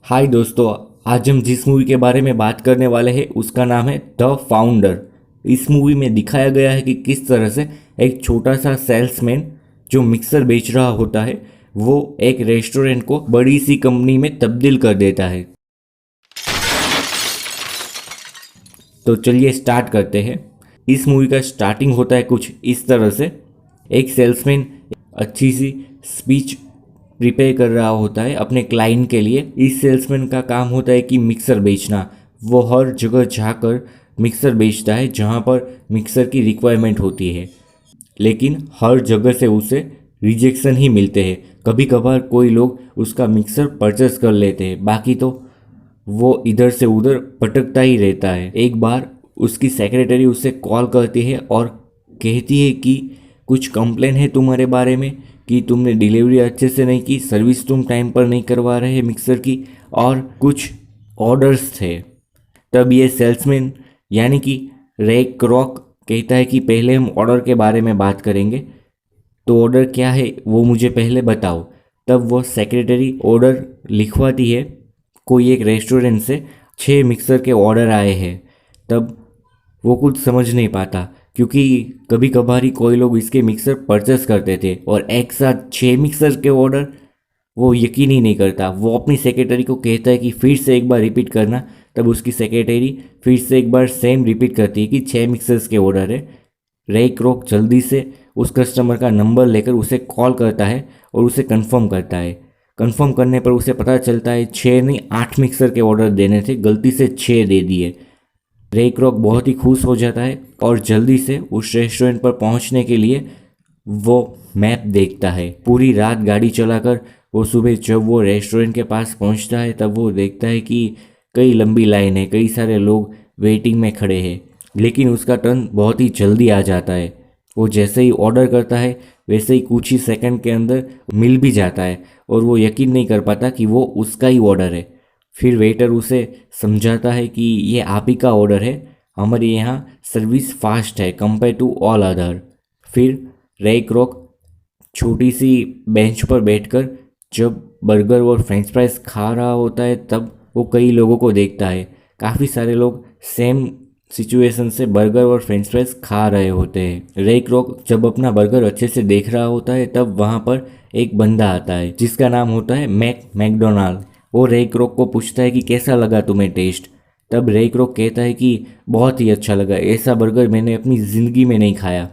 हाय दोस्तों, आज हम जिस मूवी के बारे में बात करने वाले हैं उसका नाम है द फाउंडर। इस मूवी में दिखाया गया है कि किस तरह से एक छोटा सा सेल्समैन जो मिक्सर बेच रहा होता है वो एक रेस्टोरेंट को बड़ी सी कंपनी में तब्दील कर देता है। तो चलिए स्टार्ट करते हैं। इस मूवी का स्टार्टिंग होता है कुछ इस तरह से। एक सेल्समैन अच्छी सी स्पीच प्रिपेयर कर रहा होता है अपने क्लाइंट के लिए। इस सेल्समैन का काम होता है कि मिक्सर बेचना। वो हर जगह जाकर मिक्सर बेचता है जहाँ पर मिक्सर की रिक्वायरमेंट होती है, लेकिन हर जगह से उसे रिजेक्शन ही मिलते हैं। कभी कभार कोई लोग उसका मिक्सर परचेस कर लेते हैं, बाकी तो वो इधर से उधर भटकता ही रहता है। एक बार उसकी सेक्रेटरी उसे कॉल करती है और कहती है कि कुछ कंप्लेन है तुम्हारे बारे में कि तुमने डिलीवरी अच्छे से नहीं की, सर्विस तुम टाइम पर नहीं करवा रहे मिक्सर की, और कुछ ऑर्डर्स थे। तब ये सेल्समैन यानी कि रे क्रॉक कहता है कि पहले हम ऑर्डर के बारे में बात करेंगे, तो ऑर्डर क्या है वो मुझे पहले बताओ। तब वो सेक्रेटरी ऑर्डर लिखवाती है। कोई एक रेस्टोरेंट से 6 मिक्सर के ऑर्डर आए हैं। तब वो कुछ समझ नहीं पाता, क्योंकि कभी कभार ही कोई लोग इसके मिक्सर परचेस करते थे और एक साथ 6 मिक्सर के ऑर्डर वो यकीन ही नहीं करता। वो अपनी सेक्रेटरी को कहता है कि फिर से एक बार रिपीट करना। तब उसकी सेक्रेटरी फिर से एक बार सेम रिपीट करती है कि 6 मिक्सर्स के ऑर्डर है। रे क्रॉक जल्दी से उस कस्टमर का नंबर लेकर उसे कॉल करता है और उसे कंफर्म करता है। कंफर्म करने पर उसे पता चलता है 6 नहीं 8 मिक्सर के ऑर्डर देने थे, गलती से 6 दे दिए। रे क्रॉक बहुत ही खुश हो जाता है और जल्दी से उस रेस्टोरेंट पर पहुंचने के लिए वो मैप देखता है। पूरी रात गाड़ी चलाकर वो सुबह जब वो रेस्टोरेंट के पास पहुंचता है तब वो देखता है कि कई लंबी लाइन है, कई सारे लोग वेटिंग में खड़े हैं, लेकिन उसका टर्न बहुत ही जल्दी आ जाता है। वो जैसे ही ऑर्डर करता है वैसे ही कुछ ही सेकंड के अंदर मिल भी जाता है और वो यकीन नहीं कर पाता कि वो उसका ही ऑर्डर है। फिर वेटर उसे समझाता है कि ये आप ही का ऑर्डर है, हमारे यहाँ सर्विस फास्ट है कंपेयर टू ऑल अदर। फिर रे क्रॉक छोटी सी बेंच पर बैठकर जब बर्गर और फ्रेंच फ्राइज खा रहा होता है तब वो कई लोगों को देखता है। काफ़ी सारे लोग सेम सिचुएशन से बर्गर और फ्रेंच फ्राइज खा रहे होते हैं। रे क्रॉक जब अपना बर्गर अच्छे से देख रहा होता है तब वहाँ पर एक बंदा आता है जिसका नाम होता है मैकडोनाल्ड। वो रे क्रॉक को पूछता है कि कैसा लगा तुम्हें टेस्ट। तब रे क्रॉक कहता है कि बहुत ही अच्छा लगा, ऐसा बर्गर मैंने अपनी ज़िंदगी में नहीं खाया।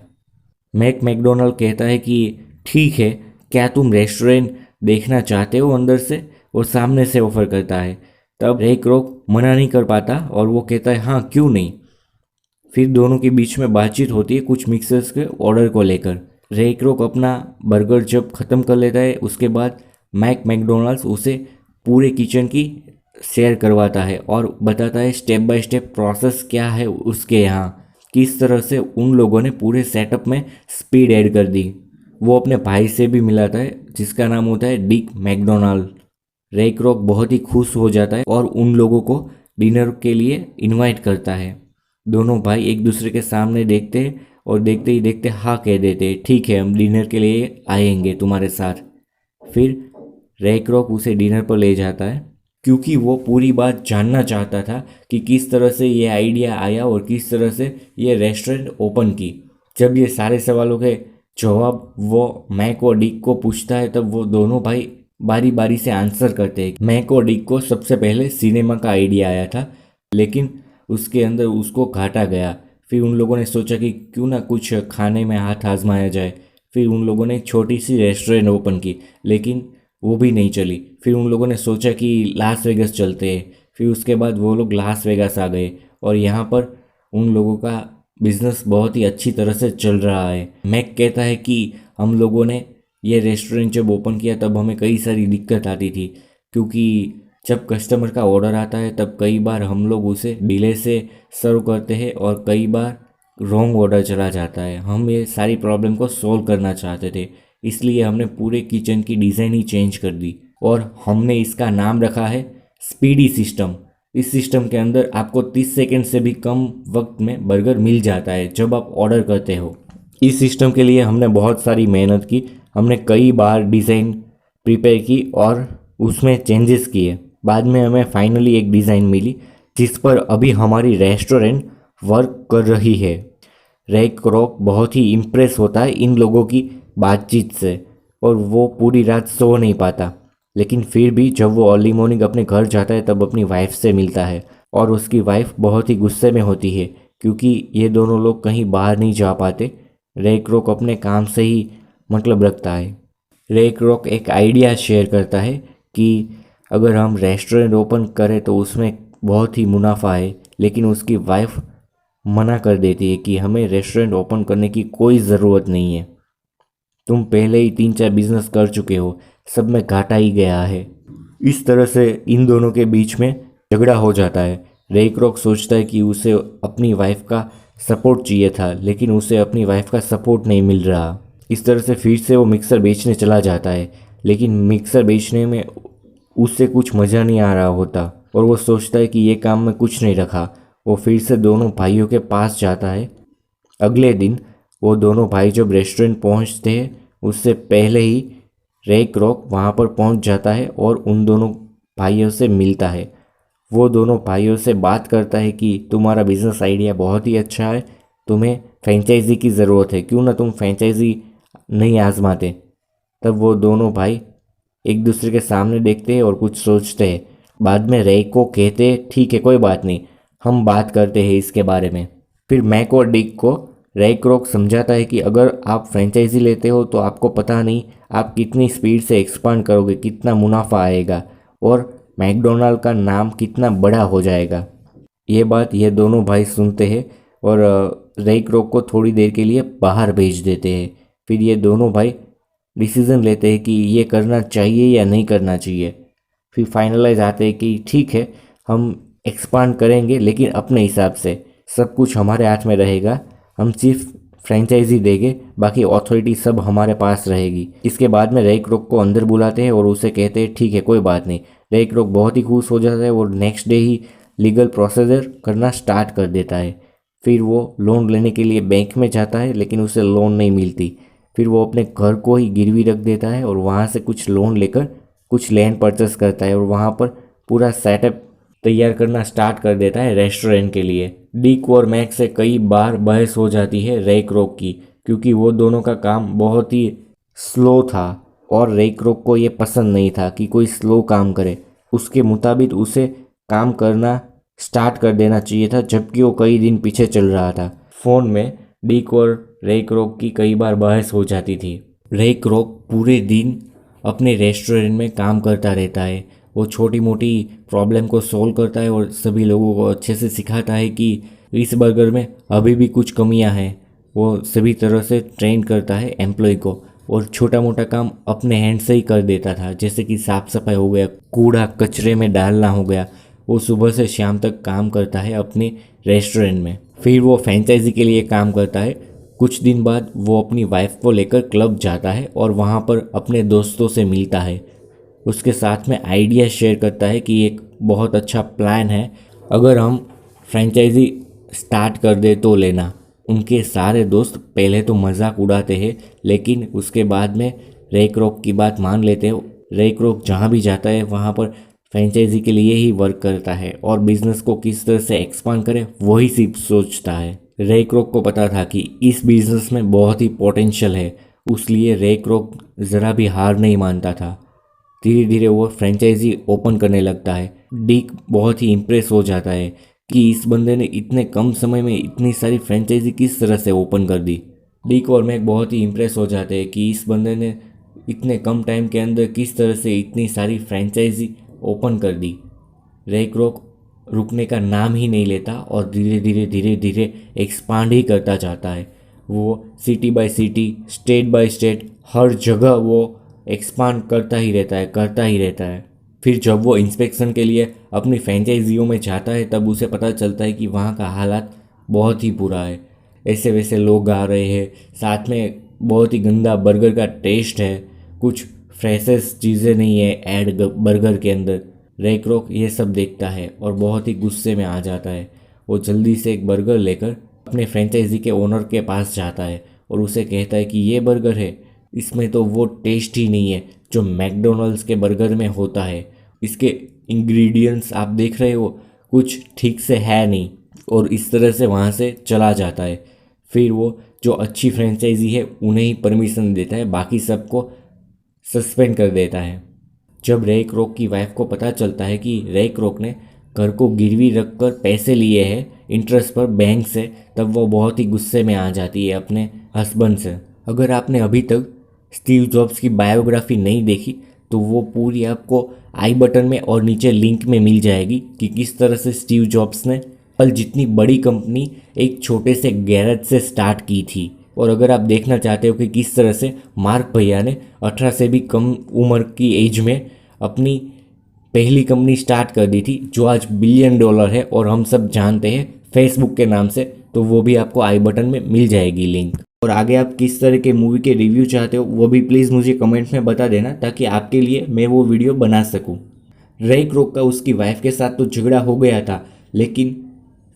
मैकडोनाल्ड कहता है कि ठीक है, क्या तुम रेस्टोरेंट देखना चाहते हो अंदर से, और सामने से ऑफर करता है। तब रे क्रॉक मना नहीं कर पाता और वो कहता है हाँ क्यों नहीं। फिर दोनों के बीच में बातचीत होती है कुछ मिक्सर्स के ऑर्डर को लेकर। रे क्रॉक अपना बर्गर जब ख़त्म कर लेता है उसके बाद मैकडोनाल्ड्स उसे पूरे किचन की शेयर करवाता है और बताता है स्टेप बाय स्टेप प्रोसेस क्या है उसके यहाँ, किस तरह से उन लोगों ने पूरे सेटअप में स्पीड ऐड कर दी। वो अपने भाई से भी मिलाता है जिसका नाम होता है डिक मैकडोनाल्ड। रे क्रॉक बहुत ही खुश हो जाता है और उन लोगों को डिनर के लिए इनवाइट करता है। दोनों भाई एक दूसरे के सामने देखते हैं और देखते ही देखते हाँ कह देते हैं, ठीक है हम डिनर के लिए आएंगे तुम्हारे साथ। फिर रे क्रॉक उसे डिनर पर ले जाता है क्योंकि वो पूरी बात जानना चाहता था कि किस तरह से ये आइडिया आया और किस तरह से ये रेस्टोरेंट ओपन की। जब ये सारे सवालों के जवाब वो मैक और डिक को पूछता है तब वो दोनों भाई बारी बारी से आंसर करते हैं। मैक और डिक को सबसे पहले सिनेमा का आइडिया आया था, लेकिन उसके अंदर उसको घाटा गया। फिर उन लोगों ने सोचा कि क्यों ना कुछ खाने में हाथ आजमाया जाए। फिर उन लोगों ने एक छोटी सी रेस्टोरेंट ओपन की, लेकिन वो भी नहीं चली। फिर उन लोगों ने सोचा कि लास वेगस चलते हैं। फिर उसके बाद वो लोग लास वेगास आ गए और यहाँ पर उन लोगों का बिजनेस बहुत ही अच्छी तरह से चल रहा है। मैक कहता है कि हम लोगों ने ये रेस्टोरेंट जब ओपन किया तब हमें कई सारी दिक्कत आती थी, क्योंकि जब कस्टमर का ऑर्डर आता है तब कई बार हम लोग उसे डिले से सर्व करते हैं और कई बार रॉन्ग ऑर्डर चला जाता है। हम ये सारी प्रॉब्लम को सॉल्व करना चाहते थे, इसलिए हमने पूरे किचन की डिज़ाइन ही चेंज कर दी और हमने इसका नाम रखा है स्पीडी सिस्टम। इस सिस्टम के अंदर आपको 30 सेकंड से भी कम वक्त में बर्गर मिल जाता है जब आप ऑर्डर करते हो। इस सिस्टम के लिए हमने बहुत सारी मेहनत की, हमने कई बार डिज़ाइन प्रिपेयर की और उसमें चेंजेस किए। बाद में हमें फाइनली एक डिज़ाइन मिली जिस पर अभी हमारी रेस्टोरेंट वर्क कर रही है। रे क्रॉक बहुत ही इम्प्रेस होता है इन लोगों की बातचीत से और वो पूरी रात सो नहीं पाता। लेकिन फिर भी जब वो अर्ली मॉर्निंग अपने घर जाता है तब अपनी वाइफ से मिलता है और उसकी वाइफ बहुत ही गुस्से में होती है क्योंकि ये दोनों लोग कहीं बाहर नहीं जा पाते। रे क्रॉक अपने काम से ही मतलब रखता है। रे क्रॉक एक आइडिया शेयर करता है कि अगर हम रेस्टोरेंट ओपन करें तो उसमें बहुत ही मुनाफा है, लेकिन उसकी वाइफ मना कर देती है कि हमें रेस्टोरेंट ओपन करने की कोई ज़रूरत नहीं है, तुम पहले ही 3-4 बिजनेस कर चुके हो, सब में घाटा ही गया है। इस तरह से इन दोनों के बीच में झगड़ा हो जाता है। रे क्रॉक सोचता है कि उसे अपनी वाइफ का सपोर्ट चाहिए था, लेकिन उसे अपनी वाइफ का सपोर्ट नहीं मिल रहा। इस तरह से फिर से वो मिक्सर बेचने चला जाता है, लेकिन मिक्सर बेचने में उससे कुछ मज़ा नहीं आ रहा होता और वो सोचता है कि ये काम में कुछ नहीं रखा। वो फिर से दोनों भाइयों के पास जाता है। अगले दिन वो दोनों भाई जब रेस्टोरेंट पहुंचते हैं उससे पहले ही रे क्रॉक वहाँ पर पहुंच जाता है और उन दोनों भाइयों से मिलता है। वो दोनों भाइयों से बात करता है कि तुम्हारा बिजनेस आइडिया बहुत ही अच्छा है, तुम्हें फ्रेंचाइजी की ज़रूरत है, क्यों ना तुम फ्रेंचाइजी नहीं आजमाते। तब वो दोनों भाई एक दूसरे के सामने देखते हैं और कुछ सोचते हैं। बाद में रे को कहते हैं ठीक है कोई बात नहीं, हम बात करते हैं इसके बारे में। फिर मैक और डिक को रे क्रॉक समझाता है कि अगर आप फ्रेंचाइजी लेते हो तो आपको पता नहीं आप कितनी स्पीड से एक्सपांड करोगे, कितना मुनाफा आएगा और मैकडोनाल्ड का नाम कितना बड़ा हो जाएगा। ये बात ये दोनों भाई सुनते हैं और रे क्रॉक को थोड़ी देर के लिए बाहर भेज देते हैं। फिर ये दोनों भाई डिसीज़न लेते हैं कि ये करना चाहिए या नहीं करना चाहिए। फिर फाइनलाइज आते हैं कि ठीक है हम एक्सपांड करेंगे लेकिन अपने हिसाब से, सब कुछ हमारे हाथ में रहेगा, हम सिर्फ फ्रेंचाइजी देंगे, बाकी अथॉरिटी सब हमारे पास रहेगी। इसके बाद में रे क्रॉक को अंदर बुलाते हैं और उसे कहते हैं ठीक है कोई बात नहीं। रे क्रॉक बहुत ही खुश हो जाता है और नेक्स्ट डे ही लीगल प्रोसीजर करना स्टार्ट कर देता है। फिर वो लोन लेने के लिए बैंक में जाता है लेकिन उसे लोन नहीं मिलती। फिर वो अपने घर को ही गिरवी रख देता है और वहाँ से कुछ लोन लेकर कुछ लैंड परचेस करता है और वहाँ पर पूरा सेटअप तैयार करना स्टार्ट कर देता है रेस्टोरेंट के लिए। डिक और मैक से कई बार बहस हो जाती है रे क्रॉक की, क्योंकि वो दोनों का काम बहुत ही स्लो था और रे क्रॉक को ये पसंद नहीं था कि कोई स्लो काम करे। उसके मुताबिक उसे काम करना स्टार्ट कर देना चाहिए था, जबकि वो कई दिन पीछे चल रहा था। फ़ोन में डिक और रे क्रॉक की कई बार बहस हो जाती थी। रे क्रॉक पूरे दिन अपने रेस्टोरेंट में काम करता रहता है। वो छोटी मोटी प्रॉब्लम को सोल्व करता है और सभी लोगों को अच्छे से सिखाता है कि इस बर्गर में अभी भी कुछ कमियां हैं। वो सभी तरह से ट्रेन करता है एम्प्लॉय को और छोटा मोटा काम अपने हैंड से ही कर देता था, जैसे कि साफ़ सफाई हो गया, कूड़ा कचरे में डालना हो गया। वो सुबह से शाम तक काम करता है अपने रेस्टोरेंट में। फिर वो फ्रेंचाइजी के लिए काम करता है। कुछ दिन बाद वो अपनी वाइफ को लेकर क्लब जाता है और वहाँ पर अपने दोस्तों से मिलता है। उसके साथ में आइडिया शेयर करता है कि एक बहुत अच्छा प्लान है, अगर हम फ्रेंचाइजी स्टार्ट कर दे तो लेना। उनके सारे दोस्त पहले तो मजाक उड़ाते हैं लेकिन उसके बाद में रे क्रॉक की बात मान लेते हैं। रे क्रॉक जहाँ भी जाता है वहाँ पर फ्रेंचाइजी के लिए ही वर्क करता है और बिजनेस को किस तरह से एक्सपांड करे वही सिर्फ सोचता है। रे क्रॉक को पता था कि इस बिजनेस में बहुत ही पोटेंशियल है, उसलिए रे क्रॉक ज़रा भी हार नहीं मानता था। धीरे धीरे वो फ्रेंचाइजी ओपन करने लगता है। डिक बहुत ही इम्प्रेस हो जाता है कि इस बंदे ने इतने कम समय में इतनी सारी फ्रेंचाइजी किस तरह से ओपन कर दी। डिक और मैक बहुत ही इम्प्रेस हो जाते हैं कि इस बंदे ने इतने कम टाइम के अंदर किस तरह से इतनी सारी फ्रेंचाइजी ओपन कर दी। रे क्रॉक रुकने का नाम ही नहीं लेता और धीरे धीरे एक्सपांड ही करता जाता है। वो city by city, state by state, हर जगह वो एक्सपांड करता ही रहता है। फिर जब वो इंस्पेक्शन के लिए अपनी फ्रेंचाइजियों में जाता है तब उसे पता चलता है कि वहाँ का हालात बहुत ही बुरा है। ऐसे वैसे लोग आ रहे हैं, साथ में बहुत ही गंदा बर्गर का टेस्ट है, कुछ फ्रेशेस चीज़ें नहीं है ऐड बर्गर के अंदर। रे क्रॉक ये सब देखता है और बहुत ही गुस्से में आ जाता है। वो जल्दी से एक बर्गर लेकर अपने फ्रेंचाइजी के ओनर के पास जाता है और उसे कहता है कि ये बर्गर है, इसमें तो वो टेस्ट ही नहीं है जो मैकडोनल्ड्स के बर्गर में होता है। इसके इंग्रेडिएंट्स आप देख रहे हो कुछ ठीक से है नहीं, और इस तरह से वहाँ से चला जाता है। फिर वो जो अच्छी फ्रेंचाइजी है उन्हें ही परमिशन देता है, बाकी सबको सस्पेंड कर देता है। जब रे क्रोक की वाइफ को पता चलता है कि रे क्रोक ने घर को गिरवी रखकर पैसे लिए हैं इंटरेस्ट पर बैंक से, तब वो बहुत ही गुस्से में आ जाती है अपने हस्बैंड से। अगर आपने अभी तक स्टीव जॉब्स की बायोग्राफी नहीं देखी तो वो पूरी आपको आई बटन में और नीचे लिंक में मिल जाएगी कि किस तरह से स्टीव जॉब्स ने एप्पल जितनी बड़ी कंपनी एक छोटे से गैरेज से स्टार्ट की थी। और अगर आप देखना चाहते हो कि किस तरह से मार्क भैया ने 18 से भी कम उम्र की एज में अपनी पहली कंपनी स्टार्ट कर दी थी जो आज $1 बिलियन है और हम सब जानते हैं फेसबुक के नाम से, तो वो भी आपको आई बटन में मिल जाएगी लिंक। और आगे आप किस तरह के मूवी के रिव्यू चाहते हो वो भी प्लीज़ मुझे कमेंट में बता देना, ताकि आपके लिए मैं वो वीडियो बना सकूं। रे क्रोक का उसकी वाइफ के साथ तो झगड़ा हो गया था, लेकिन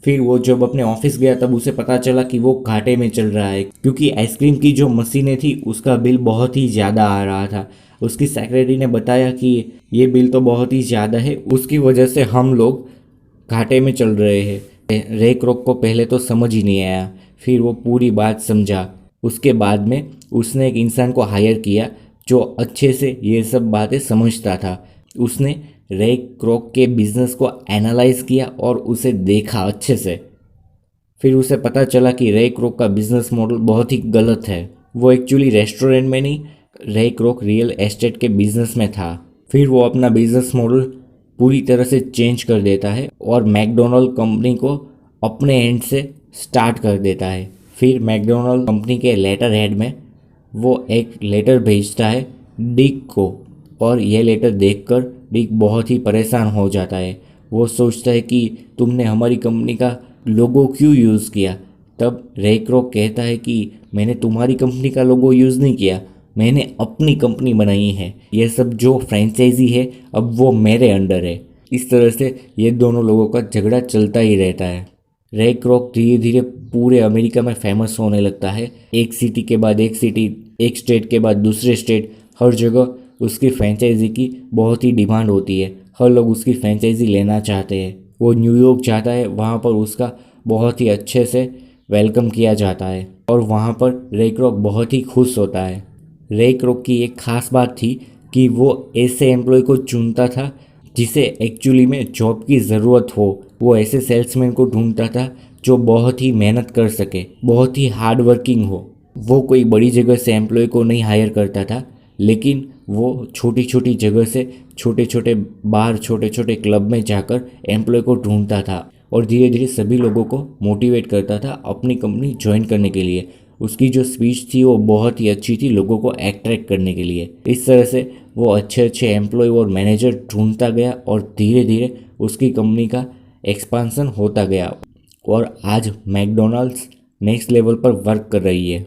फिर वो जब अपने ऑफिस गया तब उसे पता चला कि वो घाटे में चल रहा है, क्योंकि आइसक्रीम की जो मशीनें थी उसका बिल बहुत ही ज़्यादा आ रहा था। उसकी सेक्रेटरी ने बताया कि ये बिल तो बहुत ही ज़्यादा है, उसकी वजह से हम लोग घाटे में चल रहे हैं। रे क्रोक को पहले तो समझ ही नहीं आया, फिर वो पूरी बात समझा। उसके बाद में उसने एक इंसान को हायर किया जो अच्छे से ये सब बातें समझता था। उसने रे क्रोक के बिजनेस को एनालाइज किया और उसे देखा अच्छे से। फिर उसे पता चला कि रे क्रोक का बिजनेस मॉडल बहुत ही गलत है। वो एक्चुअली रेस्टोरेंट में नहीं, रे क्रोक रियल एस्टेट के बिजनेस में था। फिर वो अपना बिजनेस मॉडल पूरी तरह से चेंज कर देता है और मैकडोनल्ड कंपनी को अपने एंड से स्टार्ट कर देता है। फिर मैकडोनल्ड कंपनी के लेटर हेड में वो एक लेटर भेजता है डिक को, और यह लेटर देखकर डिक बहुत ही परेशान हो जाता है। वो सोचता है कि तुमने हमारी कंपनी का लोगो क्यों यूज़ किया। तब रे क्रोक कहता है कि मैंने तुम्हारी कंपनी का लोगो यूज़ नहीं किया, मैंने अपनी कंपनी बनाई है। यह सब जो फ्रेंचाइजी है अब वो मेरे अंडर है। इस तरह से ये दोनों लोगों का झगड़ा चलता ही रहता है। रे क्रोक धीरे धीरे पूरे अमेरिका में फेमस होने लगता है। एक सिटी के बाद एक सिटी, एक स्टेट के बाद दूसरे स्टेट, हर जगह उसकी फ्रेंचाइजी की बहुत ही डिमांड होती है। हर लोग उसकी फ्रेंचाइजी लेना चाहते हैं। वो न्यूयॉर्क जाता है, वहाँ पर उसका बहुत ही अच्छे से वेलकम किया जाता है और वहाँ पर रे क्रोक बहुत ही खुश होता है। रे क्रोक की एक ख़ास बात थी कि वो ऐसे एम्प्लॉय को चुनता था जिसे एक्चुअली में जॉब की ज़रूरत हो। वो ऐसे सेल्समैन को ढूंढता था जो बहुत ही मेहनत कर सके, बहुत ही हार्ड वर्किंग हो। वो कोई बड़ी जगह से एम्प्लॉय को नहीं हायर करता था, लेकिन वो छोटी छोटी जगह से छोटे छोटे बार, छोटे छोटे क्लब में जाकर एम्प्लॉय को ढूंढता था और धीरे धीरे सभी लोगों को मोटिवेट करता था अपनी कंपनी ज्वाइन करने के लिए। उसकी जो स्पीच थी वो बहुत ही अच्छी थी लोगों को अट्रैक्ट करने के लिए। इस तरह से वो अच्छे अच्छे एम्प्लॉय और मैनेजर ढूंढता गया और धीरे धीरे उसकी कंपनी का एक्सपांसन होता गया और आज मैकडोनल्ड्स नेक्स्ट लेवल पर वर्क कर रही है।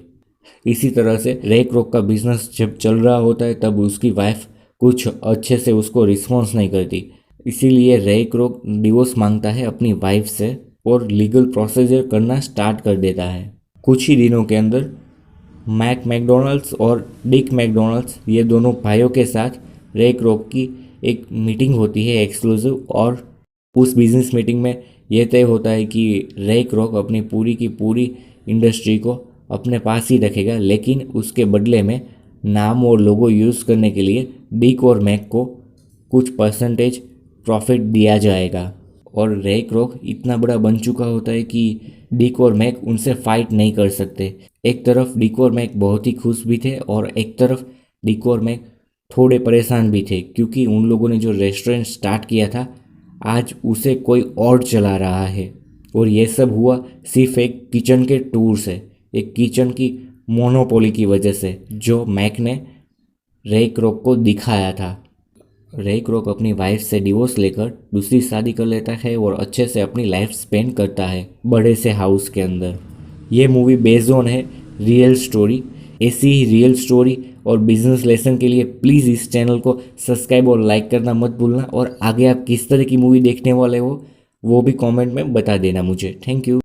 इसी तरह से रे क्रोक का बिजनेस जब चल रहा होता है तब उसकी वाइफ कुछ अच्छे से उसको रिस्पॉन्स नहीं करती, इसीलिए रे क्रोक डिवोर्स मांगता है अपनी वाइफ से और लीगल प्रोसीजर करना स्टार्ट कर देता है। कुछ ही दिनों के अंदर मैक मैकडोनल्ड्स और डिक मैकडोनल्ड्स, ये दोनों भाइयों के साथ रे क्रोक की एक मीटिंग होती है एक्सक्लूसिव, और उस बिजनेस मीटिंग में यह तय होता है कि रे क्रोक अपनी पूरी की पूरी इंडस्ट्री को अपने पास ही रखेगा, लेकिन उसके बदले में नाम और लोगो यूज़ करने के लिए डिक और मैक को कुछ परसेंटेज प्रॉफिट दिया जाएगा। और रे क्रोक इतना बड़ा बन चुका होता है कि डिक और मैक उनसे फाइट नहीं कर सकते। एक तरफ डिक और मैक बहुत ही खुश भी थे और एक तरफ डिक और मैक थोड़े परेशान भी थे, क्योंकि उन लोगों ने जो रेस्टोरेंट स्टार्ट किया था आज उसे कोई और चला रहा है। और ये सब हुआ सिर्फ एक किचन के टूर से, एक किचन की मोनोपोली की वजह से जो मैक ने रे क्रोक को दिखाया था। रे क्रोक अपनी वाइफ से डिवोर्स लेकर दूसरी शादी कर लेता है और अच्छे से अपनी लाइफ स्पेंड करता है बड़े से हाउस के अंदर। ये मूवी बेस्ड ऑन है रियल स्टोरी। ऐसी ही रियल स्टोरी और बिजनेस लेसन के लिए प्लीज़ इस चैनल को सब्सक्राइब और लाइक करना मत भूलना। और आगे आप किस तरह की मूवी देखने वाले हो वो भी कमेंट में बता देना मुझे। Thank you.